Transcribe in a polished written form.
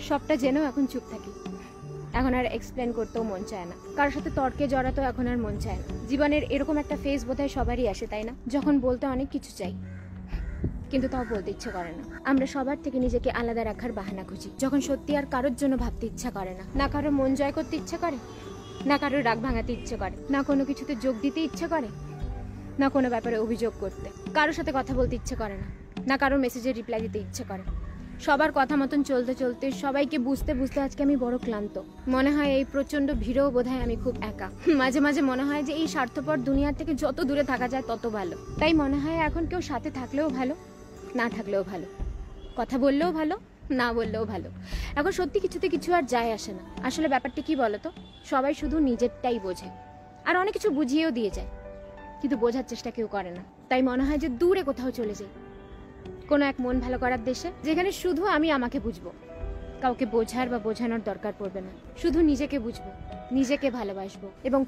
সবটা জেনেও এখন চুপ থাকি। এখন আর এক্সপ্লেন করতেও মন চায় না, কারোর সাথে তর্কে জড়াতেও এখন আর মন চায় না। জীবনের এরকম একটা ফেজ বোধহয় সবারই আসে, তাই না? যখন বলতে অনেক কিছু চাই, কিন্তু তাও বলতে ইচ্ছে করে না। আমরা সবার থেকে নিজেকে আলাদা রাখার বাহানা খুঁজি, যখন সত্যি আর কারোর জন্য ভাবতে ইচ্ছা করে না। না কারোর মন জয় করতে ইচ্ছে করে, না কারোর রাগ ভাঙাতে ইচ্ছে করে, না কোনো কিছুতে যোগ দিতে ইচ্ছে করে, না কোনো ব্যাপারে অভিযোগ করতে। কারোর সাথে কথা বলতে ইচ্ছে করে না, না কারোর মেসেজের রিপ্লাই দিতে ইচ্ছে করে। সবার কথা মতন চলতে চলতে, সবাইকে বুঝতে বুঝতে আজকে আমি বড় ক্লান্ত। মনে হয় এই প্রচন্ড ভিড়েও বোধহয় আমি খুব একা। মাঝে মাঝে মনে হয় যে এই স্বার্থপর দুনিয়ার থেকে যত দূরে থাকা যায় তত ভালো। তাই মনে হয় এখন কেউ সাথে থাকলেও ভালো, না থাকলেও ভালো, কথা বললেও ভালো, না বললেও ভালো। এখন সত্যি কিছুতে কিছু আর যায় আসে না। আসলে ব্যাপারটা কি বলতো, সবাই শুধু নিজেরটাই বোঝে, আর অনেক কিছু বুঝিয়েও দিয়ে যায়, কিন্তু বোঝার চেষ্টা কেউ করে না। তাই মনে হয় যে দূরে কোথাও চলে যাই, কোনো এক মন ভালো করার দেশে, যেখানে শুধু আমি আমাকে বুঝবো, কাউকে বোঝার বা বোঝানোর দরকার পড়বে না। শুধু নিজেকে বুঝবো, নিজেকে ভালোবাসবো এবং